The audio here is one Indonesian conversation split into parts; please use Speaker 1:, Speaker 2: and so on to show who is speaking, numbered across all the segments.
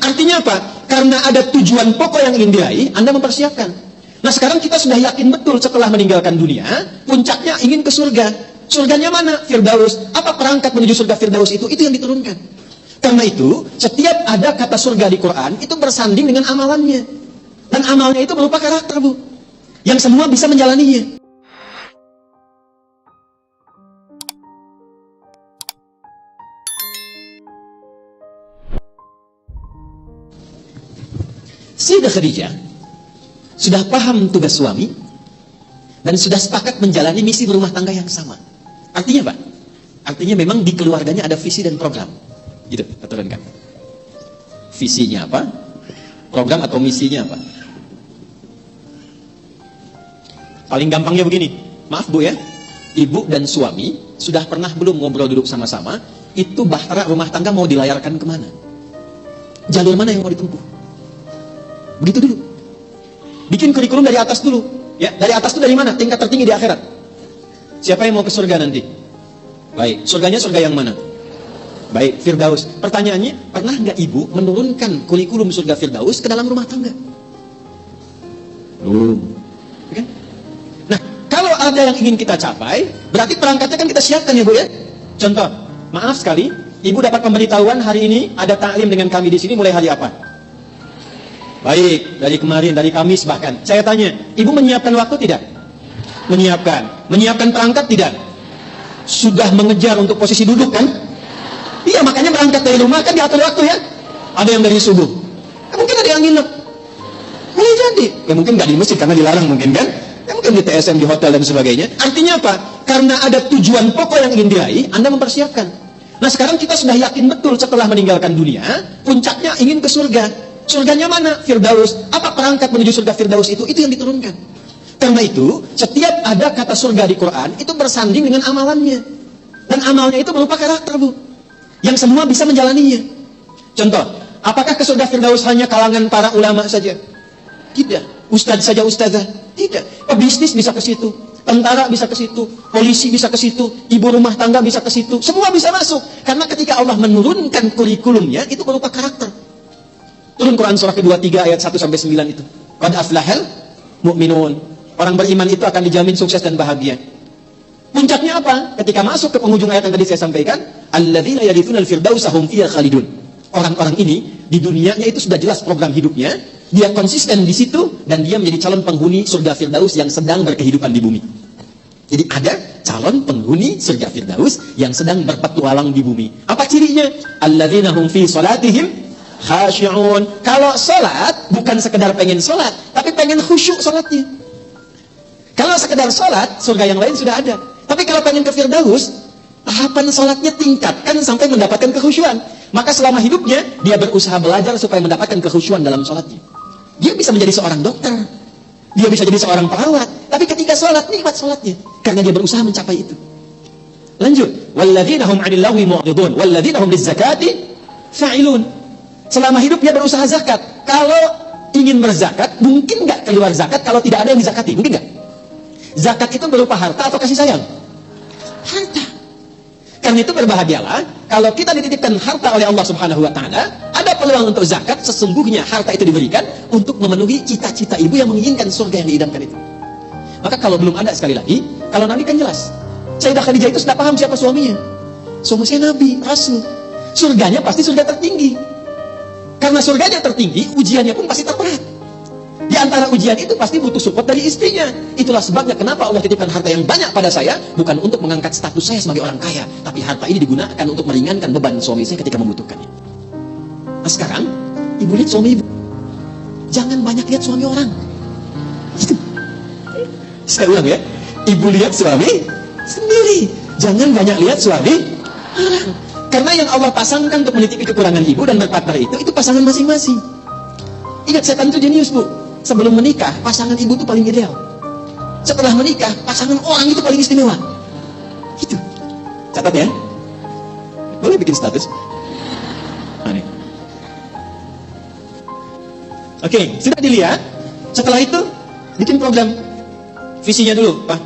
Speaker 1: Artinya apa? Karena ada tujuan pokok yang ingin diraih, Anda mempersiapkan. Nah sekarang kita sudah yakin betul setelah meninggalkan dunia, puncaknya ingin ke surga. Surganya mana? Firdaus. Apa perangkat menuju surga Firdaus itu? Itu yang diturunkan. Karena itu, setiap ada kata surga di Quran, itu bersanding dengan amalannya. Dan amalnya itu berupa karakter, Bu. Yang semua bisa menjalaninya. Sayyidah Khadijah sudah paham tugas suami dan sudah sepakat menjalani misi berumah tangga yang sama. Artinya apa? Artinya memang di keluarganya ada visi dan program. Gitu, turunkan. Visinya apa? Program atau misinya apa? Paling gampangnya begini. Maaf Bu ya, ibu dan suami sudah pernah belum ngobrol duduk sama-sama, itu bahtera rumah tangga mau dilayarkan kemana? Jalur mana yang mau ditempuh? Begitu dulu. Bikin kurikulum dari atas dulu. Ya, dari atas itu dari mana? Tingkat tertinggi di akhirat. Siapa yang mau ke surga nanti? Baik, surganya surga yang mana? Baik, Firdaus. Pertanyaannya, pernah nggak ibu menurunkan kurikulum surga Firdaus ke dalam rumah tangga? Belum. Oke? Nah, kalau ada yang ingin kita capai, berarti perangkatnya kan kita siapkan ya Bu ya. Contoh, maaf sekali, ibu dapat pemberitahuan hari ini ada taklim dengan kami di sini mulai hari apa? Baik, dari kemarin, dari Kamis bahkan. Saya tanya, ibu menyiapkan waktu tidak? Menyiapkan. Menyiapkan perangkat tidak? Sudah mengejar untuk posisi duduk kan? Iya, makanya berangkat dari rumah kan diatur waktu ya. Ada yang dari subuh. Mungkin ada yang nginep. Boleh jadi. Ya mungkin nggak di masjid karena dilarang mungkin kan? Ya mungkin di TSM, di hotel dan sebagainya. Artinya apa? Karena ada tujuan pokok yang ingin diraih, Anda mempersiapkan. Nah sekarang kita sudah yakin betul setelah meninggalkan dunia, puncaknya ingin ke surga. Surganya mana? Firdaus. Apa perangkat menuju surga Firdaus itu? Itu yang diturunkan. Karena itu, setiap ada kata surga di Quran, itu bersanding dengan amalannya. Dan amalnya itu berupa karakter, Bu. Yang semua bisa menjalaninya. Contoh, apakah ke surga Firdaus hanya kalangan para ulama saja? Tidak. Ustadz saja ustazah? Tidak. Pebisnis bisa ke situ. Tentara bisa ke situ. Polisi bisa ke situ. Ibu rumah tangga bisa ke situ. Semua bisa masuk. Karena ketika Allah menurunkan kurikulumnya, itu berupa karakter. Turun Quran surah kedua 3 ayat 1-9 itu. Qad aflahal mu'minun. Orang beriman itu akan dijamin sukses dan bahagia. Puncaknya apa? Ketika masuk ke penghujung ayat yang tadi saya sampaikan, alladzina yarithunal firdausa hum fiha khalidun. Orang-orang ini di dunianya itu sudah jelas program hidupnya, dia konsisten di situ dan dia menjadi calon penghuni surga Firdaus yang sedang berkehidupan di bumi. Jadi ada calon penghuni surga Firdaus yang sedang berpetualang di bumi. Apa cirinya? Alladzina hum fi salatihim khasyi'un. Kalau sholat bukan sekedar pengen sholat, tapi pengen khusyuk sholatnya. Kalau sekedar sholat, surga yang lain sudah ada. Tapi kalau pengen ke Firdaus, tahapan sholatnya tingkatkan sampai mendapatkan kekhusyuan. Maka selama hidupnya dia berusaha belajar supaya mendapatkan kekhusyuan dalam sholatnya. Dia bisa menjadi seorang dokter, dia bisa jadi seorang perawat, tapi ketika sholat nikmat sholatnya karena dia berusaha mencapai itu. Lanjut, walladzina hum 'anil lagwi mu'ridun walladzina hum lizzakati fa'ilun. Selama hidup dia berusaha zakat. Kalau ingin berzakat, mungkin nggak keluar zakat kalau tidak ada yang dizakati? Mungkin nggak? Zakat itu berupa harta atau kasih sayang? Harta. Karena itu berbahagialah kalau kita dititipkan harta oleh Allah Subhanahu wa Ta'ala, ada peluang untuk zakat. Sesungguhnya harta itu diberikan untuk memenuhi cita-cita ibu yang menginginkan surga yang diidamkan itu. Maka kalau belum ada, sekali lagi, kalau Nabi kan jelas, Sayyidah Khadijah itu sudah paham siapa suaminya. Suami saya Nabi, Rasul. Surganya pasti surga tertinggi. Karena surganya tertinggi, ujiannya pun pasti terberat. Di antara ujian itu pasti butuh support dari istrinya. Itulah sebabnya kenapa Allah titipkan harta yang banyak pada saya, bukan untuk mengangkat status saya sebagai orang kaya, tapi harta ini digunakan untuk meringankan beban suami saya ketika membutuhkannya. Nah sekarang, ibu lihat suami ibu. Jangan banyak lihat suami orang. Gitu. Saya ulang ya, ibu lihat suami sendiri. Jangan banyak lihat suami orang. Karena yang Allah pasangkan untuk menitipi kekurangan ibu dan berpartner itu pasangan masing-masing. Ingat, setan itu jenius, Bu. Sebelum menikah, pasangan ibu itu paling ideal. Setelah menikah, pasangan orang itu paling istimewa. Gitu. Catat ya. Boleh bikin status. Aneh. Oke, sudah dilihat. Setelah itu, bikin program. Visinya dulu, Pak.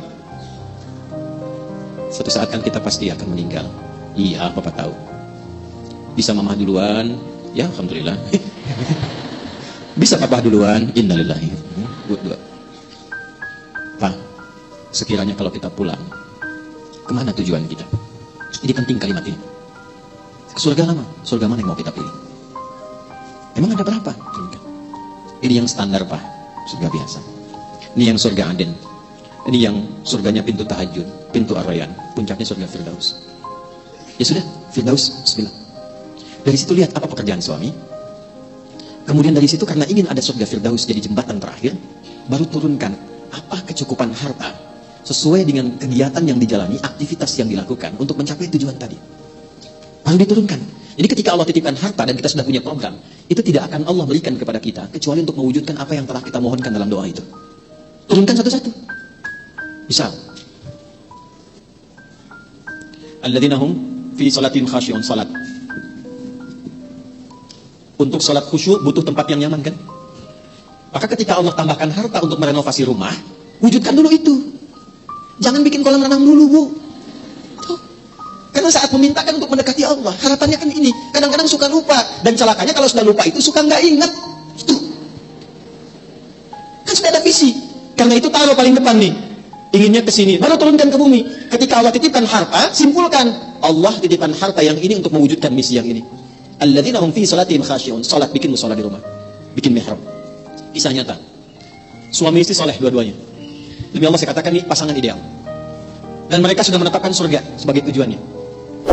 Speaker 1: Suatu saat kan kita pasti akan meninggal. Iya, Bapak tahu. Bisa mama duluan, ya alhamdulillah. Bisa papa duluan? Innalillahi. Dua. Pak, sekiranya kalau kita pulang, kemana tujuan kita? Ini penting kalimat ini. Surga lama, surga mana yang mau kita pilih? Emang ada berapa surga? Ini yang standar Pak, surga biasa. Ini yang surga Aden. Ini yang surganya pintu tahajud, pintu Ar-Rayyan, puncaknya surga Firdaus. Ya sudah, Firdaus, bismillah. Dari situ lihat apa pekerjaan suami. Kemudian dari situ karena ingin ada surga Firdaus jadi jembatan terakhir, baru turunkan apa kecukupan harta sesuai dengan kegiatan yang dijalani, aktivitas yang dilakukan untuk mencapai tujuan tadi. Baru diturunkan. Jadi ketika Allah titipkan harta dan kita sudah punya program, itu tidak akan Allah berikan kepada kita kecuali untuk mewujudkan apa yang telah kita mohonkan dalam doa itu. Turunkan satu-satu. Misal, alladzina hum fi salatin khashi'un, salat. Untuk salat khusyuk butuh tempat yang nyaman kan? Maka ketika Allah tambahkan harta untuk merenovasi rumah, wujudkan dulu itu. Jangan bikin kolam renang dulu, Bu. Tuh. Karena saat memintakan untuk mendekati Allah, harapannya kan ini. Kadang-kadang suka lupa. Dan celakanya kalau sudah lupa itu suka nggak ingat. Itu. Kan sudah ada visi. Karena itu taruh paling depan nih. Inginnya ke sini, baru turunkan ke bumi. Ketika Allah titipkan harta, simpulkan. Allah titipkan harta yang ini untuk mewujudkan misi yang ini. Alladzina hum fi salatihim khashi'un. Salat, bikin mushola di rumah. Bikin mihrab. Kisah nyata. Suami istri soleh dua-duanya. Demi Allah saya katakan ini pasangan ideal. Dan mereka sudah menetapkan surga sebagai tujuannya.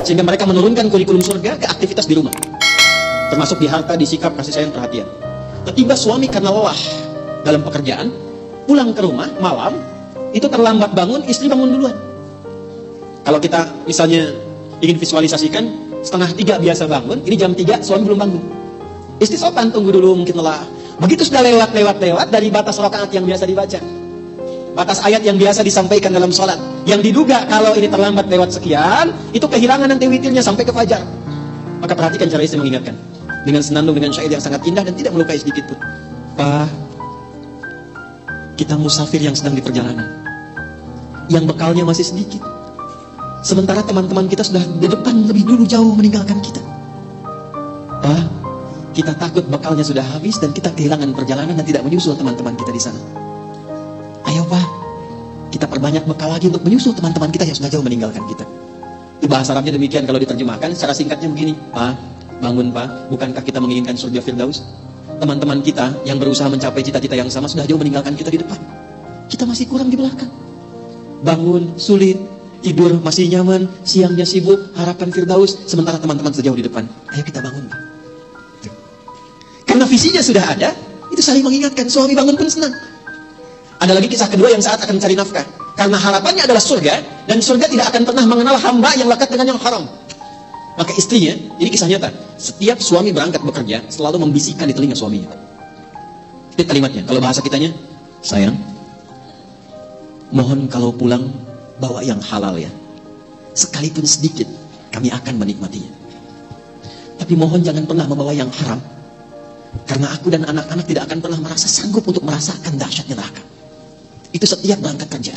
Speaker 1: Sehingga mereka menurunkan kurikulum surga ke aktivitas di rumah. Termasuk di harta, di sikap, kasih sayang, perhatian. Tiba suami karena lelah dalam pekerjaan, pulang ke rumah malam, itu terlambat bangun, istri bangun duluan. Kalau kita misalnya ingin visualisasikan, 2:30 biasa bangun, ini jam 3, suami belum bangun. Istri sopan, tunggu dulu, mungkin lelah. Begitu sudah lewat dari batas rakaat yang biasa dibaca, batas ayat yang biasa disampaikan dalam sholat, yang diduga kalau ini terlambat lewat sekian, itu kehilangan nanti witirnya sampai ke fajar. Maka perhatikan cara istri mengingatkan dengan senandung, dengan syair yang sangat indah dan tidak melukai sedikit pun. Pak, kita musafir yang sedang di perjalanan, yang bekalnya masih sedikit, sementara teman-teman kita sudah di depan lebih dulu jauh meninggalkan kita. Pak, kita takut bekalnya sudah habis dan kita kehilangan perjalanan dan tidak menyusul teman-teman kita di sana. Ayo Pak, kita perbanyak bekal lagi untuk menyusul teman-teman kita yang sudah jauh meninggalkan kita. Itu bahasa Arabnya demikian. Kalau diterjemahkan secara singkatnya begini. Pak, bangun Pak, bukankah kita menginginkan surga Firdaus? Teman-teman kita yang berusaha mencapai cita-cita yang sama sudah jauh meninggalkan kita di depan. Kita masih kurang di belakang. Bangun, sulit. Tidur masih nyaman, siangnya sibuk, harapan Firdaus, sementara teman-teman sudah jauh di depan. Ayo kita bangun Pak. Karena visinya sudah ada, itu saling mengingatkan. Suami bangun pun senang. Ada lagi kisah kedua yang saat akan mencari nafkah. Karena harapannya adalah surga, dan surga tidak akan pernah mengenal hamba yang lekat dengan yang haram. Maka istrinya, ini kisah nyata, setiap suami berangkat bekerja, selalu membisikkan di telinga suaminya. Itu kalimatnya, kalau bahasa kitanya, sayang, mohon kalau pulang, bawa yang halal ya. Sekalipun sedikit, kami akan menikmatinya. Tapi mohon jangan pernah membawa yang haram. Karena aku dan anak-anak tidak akan pernah merasa sanggup untuk merasakan dahsyatnya neraka. Itu setiap berangkat kerja.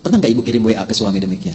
Speaker 1: Pernah nggak ibu kirim WA ke suami demikian?